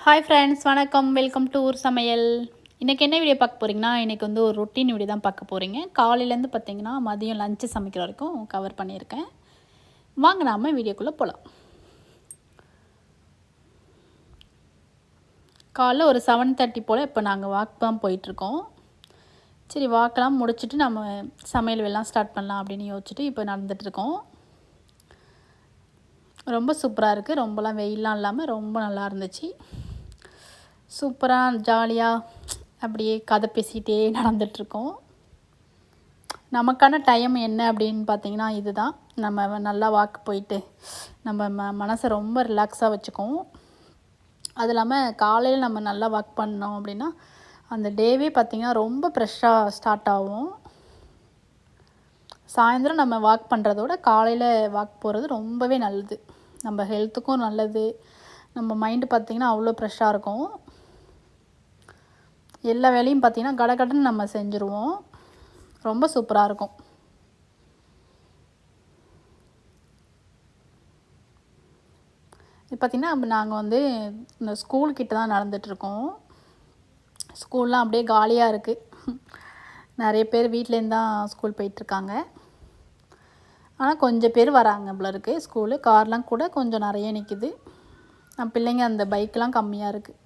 Hi friends, வணக்கம். Welcome to ஊர் சமையல். இன்றைக்கி என்ன வீடியோ பார்க்க போகிறீங்கன்னா, இன்றைக்கி வந்து ஒரு ரொட்டீன் வீடியோ தான் பார்க்க போகிறீங்க. காலையிலேருந்து பார்த்தீங்கன்னா மதியம் லஞ்சு சமைக்கிற வரைக்கும் கவர் பண்ணியிருக்கேன். வாங்க நாம வீடியோக்குள்ளே போகலாம். காலைல ஒரு 7:30 போல் இப்போ நாங்கள் வாக் தான் போயிட்டுருக்கோம். சரி, வாக்கெல்லாம் முடிச்சுட்டு நம்ம சமையல் வேலைலாம் ஸ்டார்ட் பண்ணலாம் அப்படின்னு யோசிச்சுட்டு இப்போ நடந்துகிட்ருக்கோம். ரொம்ப சூப்பராக இருக்குது. ரொம்பலாம் வெயிலாம் இல்லாமல் ரொம்ப நல்லா இருந்துச்சு. சூப்பராக ஜாலியாக அப்படியே கதை பேசிகிட்டே நடந்துகிட்ருக்கோம். நமக்கான டைம் என்ன அப்படின்னு பார்த்தீங்கன்னா இதுதான். நம்ம நல்லா வாக் போயிட்டு நம்ம மனசை ரொம்ப ரிலாக்ஸாக வச்சுக்குவோம். அது இல்லாமல் காலையில் நம்ம நல்லா வாக் பண்ணோம் அப்படின்னா அந்த டேவே பார்த்திங்கன்னா ரொம்ப ஃப்ரெஷ்ஷாக ஸ்டார்ட் ஆகும். சாயந்தரம் நம்ம வாக் பண்ணுறதோட காலையில் வாக் போகிறது ரொம்பவே நல்லது. நம்ம ஹெல்த்துக்கும் நல்லது. நம்ம மைண்டு பார்த்திங்கன்னா அவ்வளோ ஃப்ரெஷ்ஷாக இருக்கும். எல்லா வேலையும் பார்த்திங்கன்னா கடகடன்னு நம்ம செஞ்சுருவோம். ரொம்ப சூப்பராக இருக்கும். இப்போ பார்த்திங்கன்னா நாங்கள் வந்து இந்த ஸ்கூல்கிட்ட தான் நடந்துகிட்ருக்கோம். ஸ்கூல்லாம் அப்படியே காலியாக இருக்குது. நிறைய பேர் வீட்டிலேருந்து தான் ஸ்கூல் போயிட்டுருக்காங்க. ஆனால் கொஞ்சம் பேர் வராங்க போல இருக்குது. ஸ்கூலு கார்லாம் கூட கொஞ்சம் நிறைய நிற்கிது. பிள்ளைங்க அந்த பைக்கெலாம் கம்மியாக இருக்குது.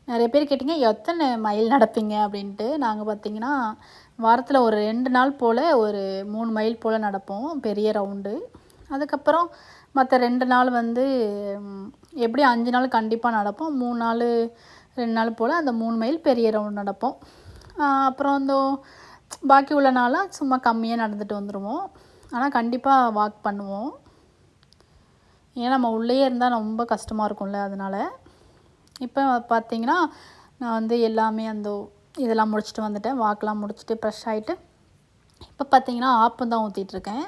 நிறைய பேர் கேட்டிங்க எத்தனை மைல் நடப்பீங்க அப்படின்ட்டு. நாங்கள் பார்த்திங்கன்னா வாரத்தில் ஒரு 2 நாள் போல் ஒரு 3 மைல் போல் நடப்போம், பெரிய ரவுண்டு. அதுக்கப்புறம் மற்ற 2 நாள் வந்து எப்படியும் 5 நாள் கண்டிப்பாக நடப்போம். 3 நாள் 2 நாள் போல் அந்த 3 மைல் பெரிய ரவுண்ட் நடப்போம். அப்புறம் இந்த பாக்கி உள்ள நாளாக சும்மா கம்மியாக நடந்துட்டு வந்துடுவோம். ஆனால் கண்டிப்பாக வாக் பண்ணுவோம். ஏன்னா நம்ம உள்ளேயே இருந்தால் ரொம்ப கஷ்டமாக இருக்கும்ல. அதனால் இப்போ பார்த்திங்கன்னா நான் வந்து எல்லாமே இதெல்லாம் முடிச்சுட்டு வந்துட்டேன். வாக்கெலாம் முடிச்சுட்டு ஃப்ரெஷ் ஆகிட்டு இப்போ பார்த்திங்கன்னா ஆப்பம் தான் ஊற்றிட்டுருக்கேன்.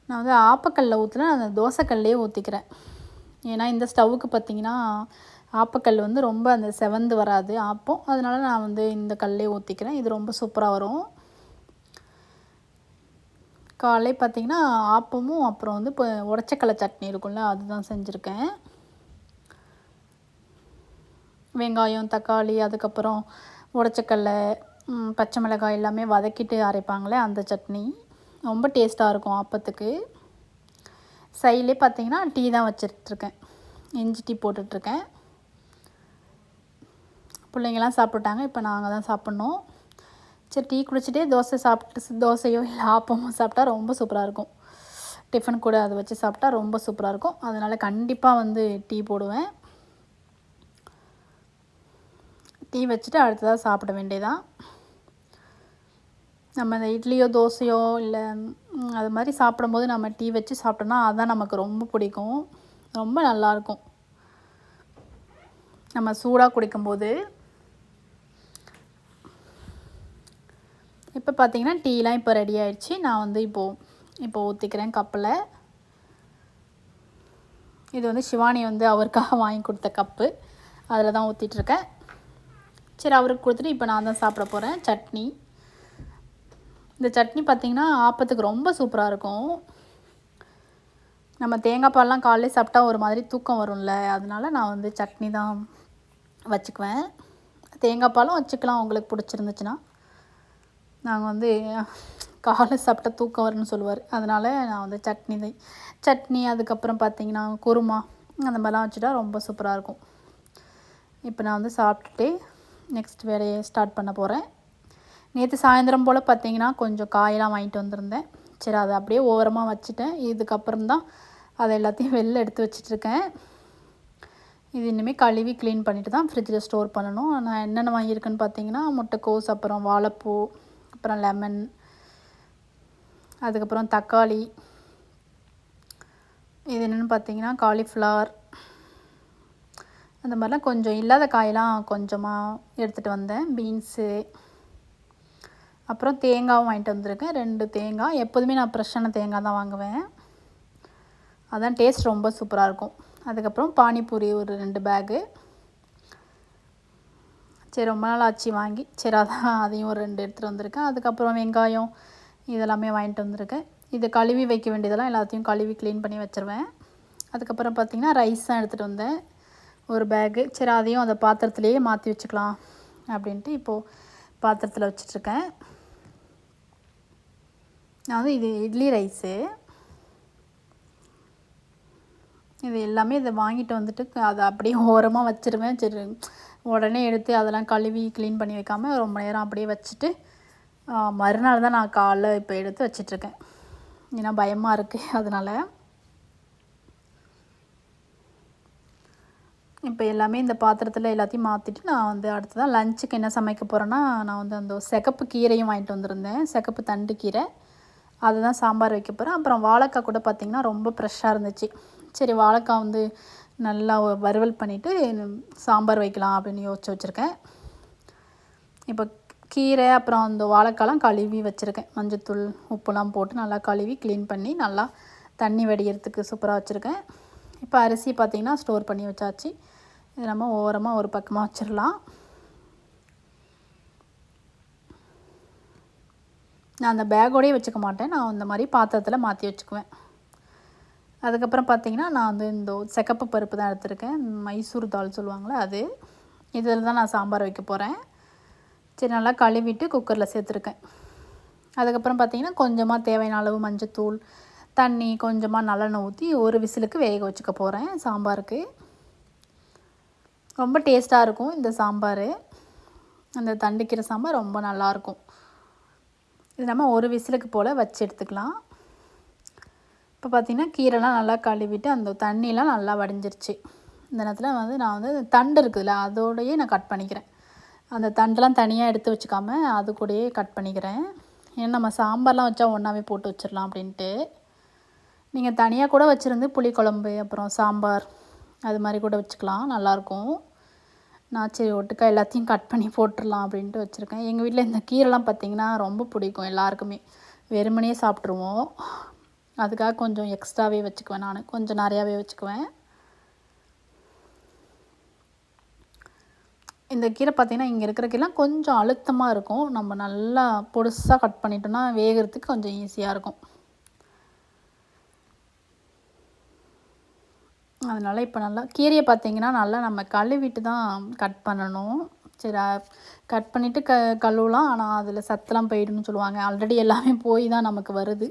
நான் வந்து ஆப்பக்கல்லில் ஊற்றல, அந்த தோசைக்கல்லையே ஊற்றிக்கிறேன். ஏன்னா இந்த ஸ்டவ்வுக்கு பார்த்திங்கன்னா ஆப்பக்கல் வந்து ரொம்ப அந்த செவந்து வராது ஆப்பம். அதனால் நான் வந்து இந்த கல்லே ஊற்றிக்கிறேன். இது ரொம்ப சூப்பராக வரும். காலையிலே பார்த்திங்கன்னா ஆப்பமும் அப்புறம் வந்து இப்போ உடச்சக்கடலை சட்னி இருக்கும்ல, அதுதான் செஞ்சுருக்கேன். வெங்காயம், தக்காளி, அதுக்கப்புறம் உடச்சக்கடலை, பச்சை மிளகாய் எல்லாமே வதக்கிட்டு அரைப்பாங்களே அந்த சட்னி ரொம்ப டேஸ்ட்டாக இருக்கும் ஆப்பத்துக்கு. சைட்லே பார்த்திங்கன்னா டீ தான் வச்சிட்ருக்கேன். இஞ்சி டீ போட்டுட்ருக்கேன். பிள்ளைங்கள்லாம் சாப்பிட்டாங்க. இப்போ நாங்கள் தான் சாப்பிட்ணும். சரி, டீ குடிச்சிட்டே தோசையோ இல்லை ஆப்பமோ சாப்பிட்டா ரொம்ப சூப்பராக இருக்கும். டிஃபன் கூட அதை வச்சு சாப்பிட்டா ரொம்ப சூப்பராக இருக்கும். அதனால் கண்டிப்பாக வந்து டீ போடுவேன். டீ வச்சுட்டு அடுத்ததாக சாப்பிட வேண்டியதான். நம்ம இந்த இட்லியோ தோசையோ இல்லை அது மாதிரி சாப்பிடும்போது நம்ம டீ வச்சு சாப்பிட்டோன்னா அதுதான் நமக்கு ரொம்ப பிடிக்கும். ரொம்ப நல்லாயிருக்கும் நம்ம சூடாக குடிக்கும்போது. இப்போ பார்த்திங்கன்னா டீலாம் இப்போ ரெடி ஆகிடுச்சு. நான் வந்து இப்போ ஊற்றிக்கிறேன் கப்பில். இது வந்து சிவானி வந்து அவருக்காக வாங்கி கொடுத்த கப்பு, அதில் தான் ஊற்றிட்டுருக்கேன். சரி, அவருக்கு கொடுத்துட்டு இப்போ நான் தான் சாப்பிட போகிறேன். சட்னி, இந்த சட்னி பார்த்திங்கன்னா ஆப்பத்துக்கு ரொம்ப சூப்பராக இருக்கும். நம்ம தேங்காய் பால்லாம் காலையில் சாப்பிட்டா ஒரு மாதிரி தூக்கம் வரும்ல, அதனால நான் வந்து சட்னி தான் வச்சுக்குவேன். தேங்காய் பாலும் வச்சுக்கலாம் உங்களுக்கு பிடிச்சிருந்துச்சுன்னா. நாங்கள் வந்து காலை சாப்பிட்டா தூக்கம் வரும்னு சொல்லுவார். அதனால் நான் வந்து சட்னி அதுக்கப்புறம் பார்த்திங்கன்னா குருமா அந்த மாதிரிலாம் வச்சுட்டா ரொம்ப சூப்பராக இருக்கும். இப்போ நான் வந்து சாப்பிட்டுட்டு நெக்ஸ்ட் வேலையை ஸ்டார்ட் பண்ண போகிறேன். நேற்று சாயந்தரம் போல் பார்த்திங்கன்னா கொஞ்சம் காயெல்லாம் வாங்கிட்டு வந்திருந்தேன். சரி, அதை அப்படியே ஓரமாக வச்சுட்டேன். இதுக்கப்புறம் தான் அதை எல்லாத்தையும் வெளில எடுத்து வச்சிட்ருக்கேன். இது இனிமேல் கழுவி க்ளீன் பண்ணிவிட்டு தான் ஃப்ரிட்ஜில் ஸ்டோர் பண்ணணும். நான் என்னென்ன வாங்கியிருக்கேன்னு பார்த்திங்கன்னா முட்டைக்கோஸ், அப்புறம் வாழைப்பூ, அப்புறம் லெமன், அதுக்கப்புறம் தக்காளி, இது என்னென்னு பார்த்திங்கன்னா காலிஃப்ளவர், அந்த மாதிரிலாம் கொஞ்சம் இல்லாத காயெல்லாம் கொஞ்சமாக எடுத்துகிட்டு வந்தேன். பீன்ஸு, அப்புறம் தேங்காவும் வாங்கிட்டு வந்திருக்கேன். 2 தேங்காய். எப்போதுமே நான் ஃப்ரெஷ்ஷான தேங்காய் தான் வாங்குவேன். அதான் டேஸ்ட் ரொம்ப சூப்பராக இருக்கும். அதுக்கப்புறம் பானிபூரி ஒரு 2 பேகு. சரி, ரொம்ப நாள் ஆச்சு வாங்கி. சரி, அதையும் ஒரு 2 எடுத்துகிட்டு வந்திருக்கேன். அதுக்கப்புறம் வெங்காயம் இதெல்லாமே வாங்கிட்டு வந்திருக்கேன். இதை கழுவி வைக்க வேண்டியதெல்லாம் எல்லாத்தையும் கழுவி க்ளீன் பண்ணி வச்சுருவேன். அதுக்கப்புறம் பார்த்திங்கன்னா ரைஸ் தான் எடுத்துகிட்டு வந்தேன் ஒரு பேக்கு. சரி அதையும் அந்த பாத்திரத்துலேயே மாற்றி வச்சுக்கலாம் அப்படின்ட்டு இப்போது பாத்திரத்தில் வச்சிட்ருக்கேன். நான் வந்து இது இட்லி ரைஸு. இது எல்லாமே இதை வாங்கிட்டு வந்துட்டு அதை அப்படியே ஓரமாக வச்சுருவேன். சரி உடனே எடுத்து அதெல்லாம் கழுவி க்ளீன் பண்ணி வைக்காமல் ரொம்ப நேரம் அப்படியே வச்சுட்டு மறுநாள் தான் நான் காலைல இப்போ எடுத்து வச்சிட்ருக்கேன். ஏன்னா பயமாக இருக்குது அதனால். இப்போ எல்லாமே இந்த பாத்திரத்தில் எல்லாத்தையும் மாற்றிட்டு நான் வந்து அடுத்ததான் லஞ்சுக்கு என்ன சமைக்க போகிறேன்னா, நான் வந்து அந்த சிகப்பு கீரையும் வாங்கிட்டு வந்திருந்தேன். சிகப்பு தண்டு கீரை அதுதான் சாம்பார் வைக்க போகிறேன். அப்புறம் வாழைக்காய் கூட பார்த்திங்கன்னா ரொம்ப ஃப்ரெஷ்ஷாக இருந்துச்சு. சரி வாழைக்காய் வந்து நல்லா வறுவல் பண்ணிவிட்டு சாம்பார் வைக்கலாம் அப்படின்னு யோசிச்சு வச்சுருக்கேன். இப்போ கீரை அப்புறம் அந்த வாழைக்காய்லாம் கழுவி வச்சுருக்கேன். மஞ்சத்தூள் உப்புலாம் போட்டு நல்லா கழுவி க்ளீன் பண்ணி நல்லா தண்ணி வடிகிறதுக்கு சூப்பராக வச்சுருக்கேன். இப்போ அரிசி பார்த்திங்கன்னா ஸ்டோர் பண்ணி வச்சாச்சு. இது நம்ம ஓரமாக ஒரு பக்கமாக வச்சிடலாம். நான் அந்த பேக்கோடையே வச்சுக்க மாட்டேன். நான் இந்த மாதிரி பாத்திரத்தில் மாற்றி வச்சுக்குவேன். அதுக்கப்புறம் பார்த்திங்கன்னா நான் வந்து இந்த சிகப்பு பருப்பு தான் எடுத்திருக்கேன். மைசூர் தால் சொல்லுவாங்களே அது. இதில் தான் நான் சாம்பார் வைக்க போகிறேன். சரி நல்லா கழுவிட்டு குக்கரில் சேர்த்துருக்கேன். அதுக்கப்புறம் பார்த்திங்கன்னா கொஞ்சமாக தேவையான அளவு மஞ்சத்தூள் தண்ணி கொஞ்சமாக நல்லெண்ணெய் ஊற்றி ஒரு விசிலுக்கு வேக வச்சுக்க போகிறேன் சாம்பாருக்கு. ரொம்ப டேஸ்ட்டாக இருக்கும் இந்த சாம்பார். அந்த தண்டுக்கீரை சாம்பார் ரொம்ப நல்லாயிருக்கும். இது நம்ம ஒரு விசிலுக்கு போல் வச்சு எடுத்துக்கலாம். இப்போ பார்த்திங்கன்னா கீரைலாம் நல்லா கழுவிட்டு அந்த தண்ணியெலாம் நல்லா வடிஞ்சிருச்சு. இந்த நேரத்தில் வந்து நான் வந்து தண்டு இருக்குதுல்ல அதோடையே நான் கட் பண்ணிக்கிறேன். அந்த தண்டெலாம் தனியாக எடுத்து வச்சுக்காமல் அது கூடயே கட் பண்ணிக்கிறேன். ஏன்னா நம்ம சாம்பார்லாம் வச்சா ஒன்றாவே போட்டு வச்சிடலாம் அப்படின்ட்டு. நீங்கள் தனியாக கூட வச்சுருந்து புளிக்குழம்பு அப்புறம் சாம்பார் அது மாதிரி கூட வச்சுக்கலாம், நல்லாயிருக்கும். நான் சரி ஒட்டுக்கா எல்லாத்தையும் கட் பண்ணி போட்டுடலாம் அப்படின்ட்டு வச்சுருக்கேன். எங்கள் வீட்டில் இந்த கீரைலாம் பார்த்திங்கன்னா ரொம்ப பிடிக்கும் எல்லாருக்குமே. வெறுமனே சாப்பிட்ருவோம். அதுக்காக கொஞ்சம் எக்ஸ்ட்ராவே வச்சுக்குவேன். நான் கொஞ்சம் நிறையாவே வச்சுக்குவேன். இந்த கீரை பார்த்திங்கன்னா இங்கே இருக்கிற கீரைலாம் கொஞ்சம் அழுத்தமாக இருக்கும். நம்ம நல்லா பொடுசாக கட் பண்ணிட்டோம்னா வேகிறதுக்கு கொஞ்சம் ஈஸியாக இருக்கும். அதனால் இப்போ நல்லா கீரையை பார்த்திங்கன்னா நல்லா நம்ம கழுவிட்டு தான் கட் பண்ணணும். சரி கட் பண்ணிவிட்டு கழுவலாம். ஆனால் அதில் சத்தெல்லாம் போயிடும்னு சொல்லுவாங்க. ஆல்ரெடி எல்லாமே போய் தான் நமக்கு வருது.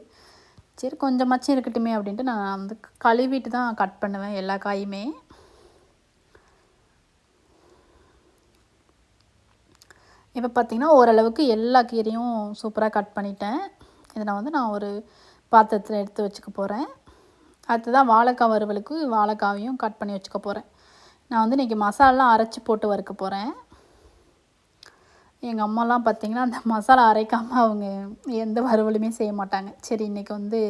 சரி கொஞ்சமாச்சும் இருக்கட்டுமே அப்படின்ட்டு நான் வந்து கழுவிட்டு தான் கட் பண்ணுவேன் எல்லா காயுமே. இப்போ பார்த்திங்கன்னா ஓரளவுக்கு எல்லா கீரையும் சூப்பராக கட் பண்ணிட்டேன். இதை நான் ஒரு பாத்திரத்தில் எடுத்து வச்சுக்க போகிறேன். அடுத்ததான் வாழைக்காய் வறுவலுக்கு வாழைக்காவையும் கட் பண்ணி வச்சுக்க போகிறேன். நான் வந்து இன்றைக்கி மசாலாலாம் அரைச்சி போட்டு வறுக்க போகிறேன். எங்கள் அம்மாலாம் பார்த்திங்கன்னா அந்த மசாலா அரைக்காமல் அவங்க எந்த வறுவலுமே செய்ய மாட்டாங்க. சரி இன்றைக்கி வந்து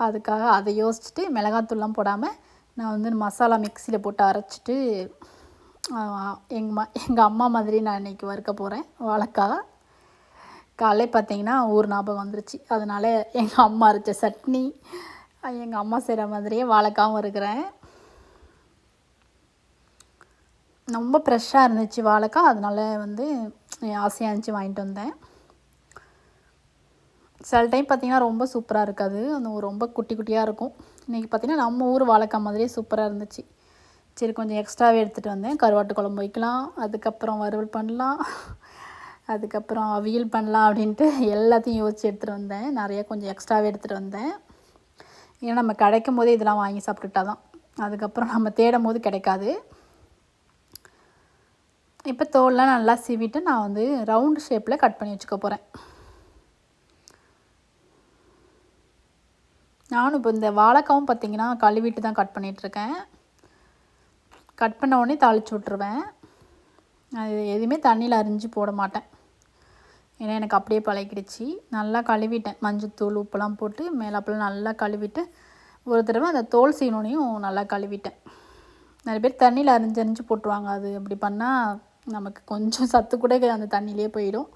அதுக்காக அதை யோசிச்சுட்டு மிளகாத்தூள்லாம் போடாமல் நான் வந்து மசாலா மிக்சியில் போட்டு அரைச்சிட்டு எங்கள் அம்மா மாதிரி நான் இன்றைக்கி வறுக்க போகிறேன் வாழைக்காய். காலையில் பார்த்திங்கன்னா ஊர் ஞாபகம் வந்துருச்சு. அதனால் எங்கள் அம்மா அரைச்ச சட்னி எங்கள் அம்மா செய்கிற மாதிரியே வாழைக்காவும் வறுக்கிறேன். ரொம்ப ஃப்ரெஷ்ஷாக இருந்துச்சு வாழைக்காய். அதனால் வந்து ஆசையாக இருந்துச்சு வாங்கிட்டு வந்தேன். சில டைம் பார்த்திங்கன்னா ரொம்ப சூப்பராக இருக்காது. அந்த ரொம்ப குட்டி குட்டியாக இருக்கும். இன்றைக்கி பார்த்திங்கன்னா நம்ம ஊர் வாழைக்காய் மாதிரியே சூப்பராக இருந்துச்சு. சரி கொஞ்சம் எக்ஸ்ட்ராவே எடுத்துகிட்டு வந்தேன். கருவாட்டு குழம்பு வைக்கலாம், அதுக்கப்புறம் வறுவல் பண்ணலாம், அதுக்கப்புறம் அவியல் பண்ணலாம் அப்படின்ட்டு எல்லாத்தையும் யோசித்து எடுத்துகிட்டு வந்தேன். நிறையா கொஞ்சம் எக்ஸ்ட்ராவே எடுத்துகிட்டு வந்தேன். ஏன்னா நம்ம கிடைக்கும் போதே இதெல்லாம் வாங்கி சாப்பிட்டுட்டா தான் அதுக்கப்புறம் நம்ம தேடும் போது கிடைக்காது. இப்போ தோல்லாம் நல்லா சீவிட்டு நான் வந்து ரவுண்டு ஷேப்பில் கட் பண்ணி வச்சுக்க போகிறேன். நானும் இப்போ இந்த வாழைக்காவும் பார்த்திங்கன்னா கழுவிட்டு தான் கட் பண்ணிகிட்ருக்கேன். கட் பண்ண உடனே தாளித்து விட்ருவேன். அது எதுவுமே தண்ணியில் அரிஞ்சு போட மாட்டேன். ஏன்னா எனக்கு அப்படியே பழகிடுச்சு. நல்லா கழுவிட்டேன். மஞ்சத்தூள் உப்பெல்லாம் போட்டு மேலாப்பெல்லாம் நல்லா கழுவிட்டு ஒரு தடவை அந்த தோல் சீனோனையும் நல்லா கழுவிட்டேன். நிறைய பேர் தண்ணியில் அரிஞ்சு போட்டுருவாங்க. அது அப்படி பண்ணால் நமக்கு கொஞ்சம் சத்து கூட அந்த தண்ணியிலே போயிடும்.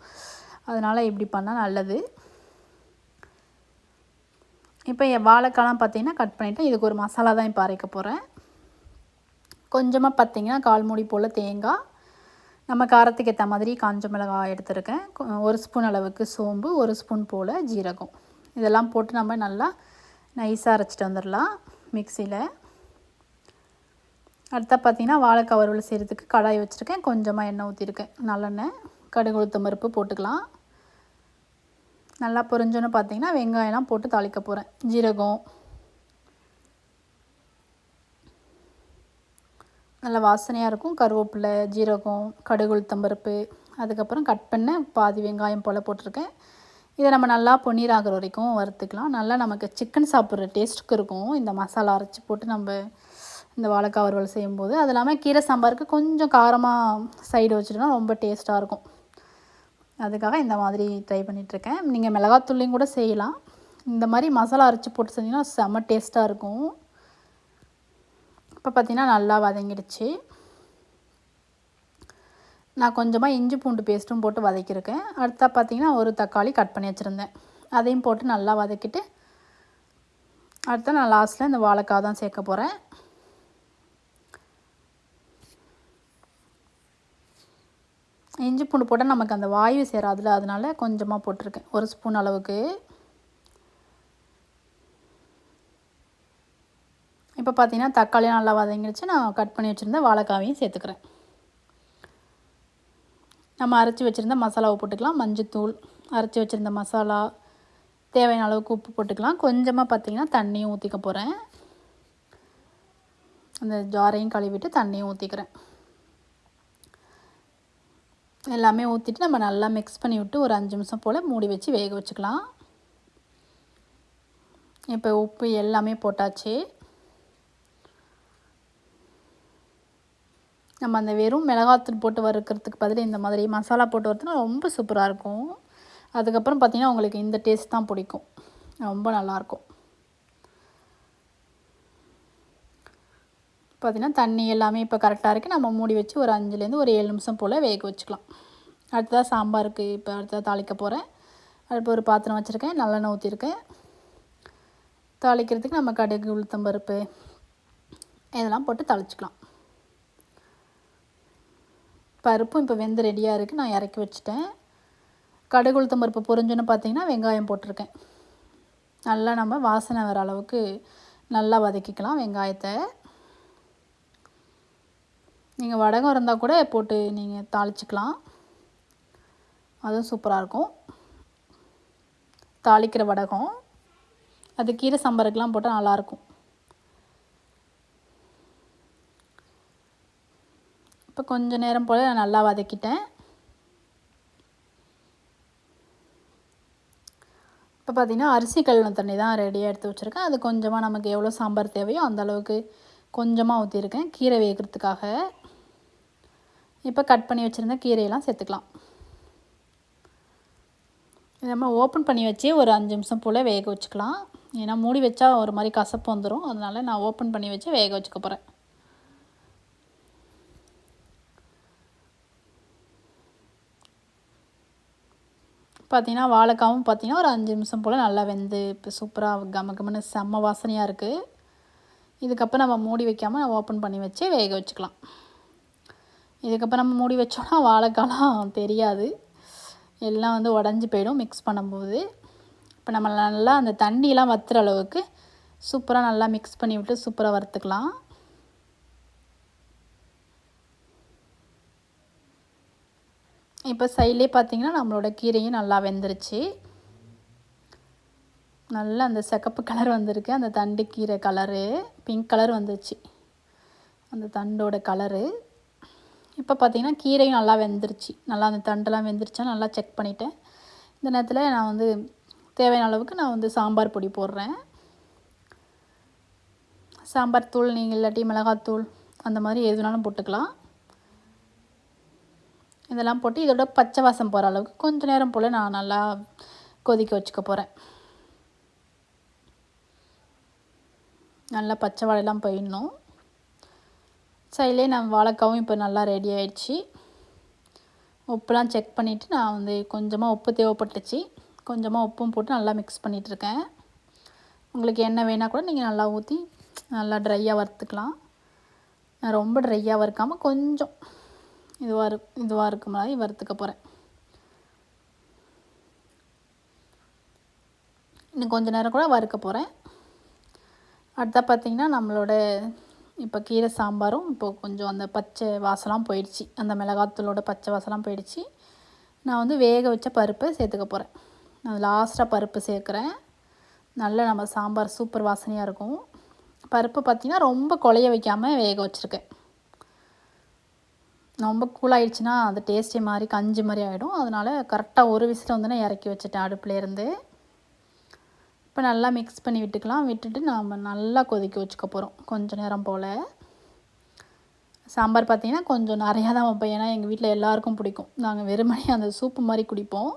அதனால் இப்படி பண்ணால் நல்லது. இப்போ என் வாழைக்காலாம் பார்த்திங்கன்னா கட் பண்ணிவிட்டேன். இதுக்கு ஒரு மசாலா தான் இப்போ அரைக்க போகிறேன். கொஞ்சமாக பார்த்திங்கன்னா 1/4 மூடி போல் தேங்காய், நம்ம காரத்துக்கு ஏற்ற மாதிரி காஞ்ச மிளகாய் எடுத்துருக்கேன், 1 ஸ்பூன் அளவுக்கு சோம்பு, 1 ஸ்பூன் போல் ஜீரகம், இதெல்லாம் போட்டு நம்ம நல்லா நைஸாக அரைச்சிட்டு வந்துடலாம் மிக்சியில். அடுத்தா பார்த்திங்கன்னா வாழைக்காய் வறுவல் செய்கிறதுக்கு கடாய் வச்சுருக்கேன். கொஞ்சமாக எண்ணெய் ஊற்றிருக்கேன். நல்லெண்ணெய், கடுகு, உளுத்தம் பருப்பு போட்டுக்கலாம். நல்லா பொரிஞ்சோன்னு பார்த்திங்கன்னா வெங்காயம்லாம் போட்டு தாளிக்க போகிறேன். ஜீரகம், நல்லா வாசனையாக இருக்கும். கருவேப்பிலை, ஜீரகம், கடுகு, உளுத்தம் பருப்பு, அதுக்கப்புறம் கட் பண்ண பாதி வெங்காயம் போல் போட்டிருக்கேன். இதை நம்ம நல்லா பொன்னீர் ஆகிற வரைக்கும் வறுத்துக்கலாம். நல்லா நமக்கு சிக்கன் சாப்பிட்ற டேஸ்ட்டுக்கு இருக்கும் இந்த மசாலா அரைச்சி போட்டு நம்ம இந்த வாழைக்காய் வறுவல் செய்யும்போது. அது இல்லாமல் கீரை சாம்பாருக்கு கொஞ்சம் காரமாக சைடு வச்சுட்டோன்னா ரொம்ப டேஸ்ட்டாக இருக்கும். அதுக்காக இந்த மாதிரி ட்ரை பண்ணிகிட்ருக்கேன். நீங்கள் மிளகாத்தூள்லையும் கூட செய்யலாம். இந்த மாதிரி மசாலா அரைச்சி போட்டு செஞ்சிங்கன்னா செம்ம டேஸ்ட்டாக இருக்கும். இப்போ பார்த்திங்கன்னா நல்லா வதங்கிடுச்சு. நான் கொஞ்சமாக இஞ்சி பூண்டு பேஸ்ட்டும் போட்டு வதக்கியிருக்கேன். அடுத்தா பார்த்திங்கன்னா ஒரு தக்காளி கட் பண்ணி வச்சுருந்தேன். அதையும் போட்டு நல்லா வதக்கிட்டு அடுத்து நான் லாஸ்ட்டில் இந்த வாழைக்காய் தான் சேர்க்க போகிறேன். இஞ்சி பூண்டு போட்டால் நமக்கு அந்த வாயு சேராதுல, அதனால கொஞ்சமாக போட்டிருக்கேன், 1 ஸ்பூன் அளவுக்கு. இப்போ பார்த்திங்கன்னா தக்காளியும் நல்லா வதங்கிடுச்சு. நான் கட் பண்ணி வச்சுருந்த வாழைக்காவையும் சேர்த்துக்கிறேன். நம்ம அரைச்சி வச்சுருந்த மசாலாவை போட்டுக்கலாம். மஞ்சத்தூள், அரைச்சி வச்சுருந்த மசாலா, தேவையான அளவுக்கு உப்பு போட்டுக்கலாம். கொஞ்சமாக பார்த்திங்கன்னா தண்ணியும் ஊற்றிக்க போகிறேன். அந்த ஜாரையும் கழுவிட்டு தண்ணியும் ஊற்றிக்கிறேன். எல்லாமே ஊற்றிட்டு நம்ம நல்லா மிக்ஸ் பண்ணி விட்டு ஒரு 5 நிமிஷம் போல் மூடி வச்சு வேக வச்சுக்கலாம். இப்போ உப்பு எல்லாமே போட்டாச்சு. நம்ம அந்த வெறும் மிளகாத்தூள் போட்டு வறுக்கிறதுக்கு பதில் இந்த மாதிரி மசாலா போட்டு வறுத்தோன்னா ரொம்ப சூப்பராக இருக்கும். அதுக்கப்புறம் பார்த்திங்கன்னா உங்களுக்கு இந்த டேஸ்ட் தான் பிடிக்கும். ரொம்ப நல்லாயிருக்கும். பார்த்திங்கன்னா தண்ணி எல்லாமே இப்போ கரெக்டாக இருக்குது. நம்ம மூடி வச்சு ஒரு 5லேருந்து ஒரு 7 நிமிஷம் போல் வேக வச்சுக்கலாம். அடுத்ததாக சாம்பாருக்கு இப்போ அடுத்ததாக தாளிக்க போகிறேன். அடுப்பு ஒரு பாத்திரம் வச்சுருக்கேன். நல்லெண்ணெய் ஊற்றிருக்கேன். தாளிக்கிறதுக்கு நம்ம கடுகு, உளுத்தம் பருப்பு இதெல்லாம் போட்டு தாளிச்சிக்கலாம். பருப்பும் இப்போ வெந்து ரெடியாக இருக்குது. நான் இறக்கி வச்சுட்டேன். கடுகு, உளுத்தம் பருப்பு பொரிஞ்சோன்னு பார்த்திங்கன்னா வெங்காயம் போட்டிருக்கேன். நல்லா நம்ம வாசனை வர அளவுக்கு நல்லா வதக்கிக்கலாம் வெங்காயத்தை. நீங்கள் வடகம் இருந்தால் கூட போட்டு நீங்கள் தாளிச்சிக்கலாம், அதுவும் சூப்பராக இருக்கும். தாளிக்கிற வடகம் அது கீரை சாம்பாருக்கெலாம் போட்டால் நல்லாயிருக்கும். இப்போ கொஞ்சம் நேரம் போல் நான் நல்லா வதக்கிட்டேன். இப்போ பார்த்திங்கன்னா அரிசி கழுவின தண்ணி தான் ரெடியாக எடுத்து வச்சுருக்கேன். அது கொஞ்சமாக நமக்கு எவ்வளோ சாம்பார் தேவையோ அந்த அளவுக்கு கொஞ்சமாக ஊற்றிருக்கேன் கீரை வேகிறதுக்காக. இப்போ கட் பண்ணி வச்சுருந்த கீரையெல்லாம் சேர்த்துக்கலாம். நம்ம ஓப்பன் பண்ணி வச்சு ஒரு 5 நிமிஷம் போல் வேக வச்சுக்கலாம். ஏன்னா மூடி வச்சா ஒரு மாதிரி கசப்பு வந்துடும். அதனால் நான் ஓப்பன் பண்ணி வச்சு வேக வச்சுக்க போகிறேன். பார்த்திங்கன்னா வாழைக்காவும் பார்த்திங்கன்னா ஒரு 5 நிமிஷம் போல் நல்லா வெந்து இப்போ சூப்பராக கமகமன்னு செம்ம வாசனையாக இருக்குது. இதுக்கப்புறம் நம்ம மூடி வைக்காமல் நம்ம ஓப்பன் பண்ணி வச்சு வேக வச்சுக்கலாம். இதுக்கப்புறம் நம்ம மூடி வச்சோன்னா வாழைக்காலாம் தெரியாது, எல்லாம் வந்து உடஞ்சி போயிடும் மிக்ஸ் பண்ணும்போது. இப்போ நம்ம நல்லா அந்த தண்ணியெலாம் வற்றுற அளவுக்கு சூப்பராக நல்லா மிக்ஸ் பண்ணி விட்டு சூப்பராக வறுத்துக்கலாம். இப்போ சைட்லேயே பார்த்திங்கன்னா நம்மளோட கீரையும் நல்லா வெந்துருச்சு. நல்லா அந்த சிகப்பு கலர் வந்திருக்கு. அந்த தண்டு கீரை கலரு பிங்க் கலர் வந்துருச்சு அந்த தண்டோட கலரு. இப்போ பார்த்திங்கன்னா கீரையும் நல்லா வெந்துருச்சு. நல்லா அந்த தண்டெல்லாம் வெந்துருச்சா நல்லா செக் பண்ணிவிட்டேன். இந்த நேரத்தில் நான் வந்து தேவையான அளவுக்கு நான் வந்து சாம்பார் பொடி போடுறேன். சாம்பார் தூள் நீங்கள் இல்லாட்டி மிளகாத்தூள் அந்த மாதிரி எது வேணாலும் போட்டுக்கலாம். இதெல்லாம் போட்டு இதோட பச்சை வாசம் போகிற அளவுக்கு கொஞ்சம் நேரம் போல் நான் நல்லா கொதிக்க வச்சுக்க போகிறேன். நல்லா பச்சை வாழைலாம் போயிடணும். சைட்லேயே நான் வாழைக்காவும் இப்போ நல்லா ரெடி ஆகிடுச்சு. உப்புலாம் செக் பண்ணிவிட்டு நான் வந்து கொஞ்சமாக உப்பு தேவைப்பட்டுச்சு, கொஞ்சமாக உப்பும் போட்டு நல்லா மிக்ஸ் பண்ணிகிட்ருக்கேன். உங்களுக்கு எண்ணெய் வேணால் கூட நீங்கள் நல்லா ஊற்றி நல்லா ட்ரையாக வறுத்துக்கலாம். நான் ரொம்ப ட்ரையாக வறுக்காமல் கொஞ்சம் இதுவாக இருக்க மாதிரி வறுத்துக்க போகிறேன். இன்னும் கொஞ்சம் நேரம் கூட வறுக்க போகிறேன். அடுத்தா பார்த்திங்கன்னா நம்மளோட இப்போ கீரை சாம்பாரும் இப்போ கொஞ்சம் அந்த பச்சை வாசலாம் போயிடுச்சு, அந்த மிளகாத்தூளோட பச்சை வாசலாம் போயிடுச்சு. நான் வந்து வேக வச்ச பருப்பை சேர்த்துக்க போகிறேன். நான் லாஸ்ட்டாக பருப்பு சேர்க்குறேன். நல்ல நம்ம சாம்பார் சூப்பர் வாசனையாக இருக்கும். பருப்பு பார்த்திங்கன்னா ரொம்ப குழைய வைக்காமல் வேக வச்சுருக்கேன். ரொம்ப கூலாகிடுச்சுன்னா அது டேஸ்ட்டே மாதிரி கஞ்சி மாதிரி ஆகிடும். அதனால் கரெக்டாக ஒரு விசில் வந்து நான் இறக்கி வச்சுட்டேன் அடுப்புலேருந்து. இப்போ நல்லா மிக்ஸ் பண்ணி விட்டுக்கலாம். விட்டுட்டு நாம் நல்லா கொதிக்க வச்சுக்க போகிறோம் கொஞ்சம் நேரம் போல். சாம்பார் பார்த்திங்கன்னா கொஞ்சம் நிறையா தான் வைப்பேன், ஏன்னா எங்கள் வீட்டில் எல்லாேருக்கும் பிடிக்கும். நாங்கள் வெறுமனே அந்த சூப்பு மாதிரி குடிப்போம்,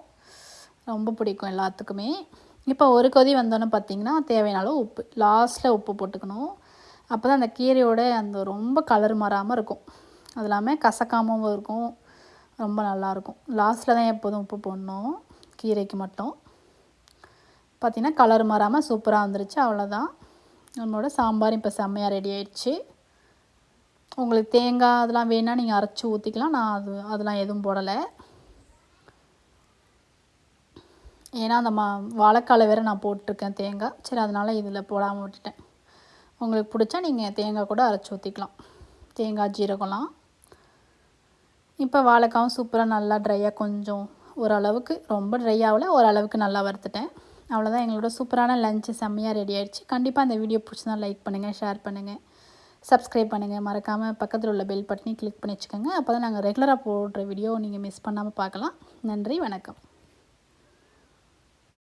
ரொம்ப பிடிக்கும் எல்லாத்துக்குமே. இப்போ ஒரு கொதி வந்தோன்னே பார்த்திங்கன்னா தேவையான அளவு உப்பு, லாஸ்ட்டில் உப்பு போட்டுக்கணும். அப்போ தான் அந்த கீரையோட அந்த ரொம்ப கலர் மாறாமல் இருக்கும், அது இல்லாமல் கசக்காமல் இருக்கும், ரொம்ப நல்லாயிருக்கும். லாஸ்ட்டில் தான் எப்போதும் உப்பு போடணும் கீரைக்கு மட்டும். பார்த்திங்கன்னா கலர் மாறாமல் சூப்பராக வந்துருச்சு. அவ்வளோதான், நம்மளோட சாம்பார் இப்போ செம்மையாக ரெடி ஆயிடுச்சு. உங்களுக்கு தேங்காய் அதெல்லாம் வேணால் நீங்கள் அரைச்சி ஊற்றிக்கலாம். நான் அதெல்லாம் எதுவும் போடலை, ஏன்னா அந்த வாழைக்கால வேறு நான் போட்டிருக்கேன் தேங்காய். சரி, அதனால் இதில் போடாமல் விட்டுட்டேன். உங்களுக்கு பிடிச்சா நீங்கள் தேங்காய் கூட அரைச்சி ஊற்றிக்கலாம், தேங்காய் ஜீரகம்லாம். இப்போ வாழைக்காவும் சூப்பராக நல்லா ட்ரையாக கொஞ்சம் ஓரளவுக்கு, ரொம்ப ட்ரை ஆகலை, ஓரளவுக்கு நல்லா வறுத்துட்டேன். அவ்வளோதான், எங்களோட சூப்பரான லஞ்சு செம்மையாக ரெடி ஆகிடுச்சு. கண்டிப்பாக அந்த வீடியோ பிடிச்சிருந்தா லைக் பண்ணுங்கள், ஷேர் பண்ணுங்கள், சப்ஸ்கிரைப் பண்ணுங்கள். மறக்காமல் பக்கத்தில் உள்ள பெல் பட்டனை கிளிக் பண்ணி வச்சுக்கோங்க. அப்போ தான் நாங்கள் ரெகுலராக போடுற வீடியோ நீங்கள் மிஸ் பண்ணாமல் பார்க்கலாம். நன்றி, வணக்கம்.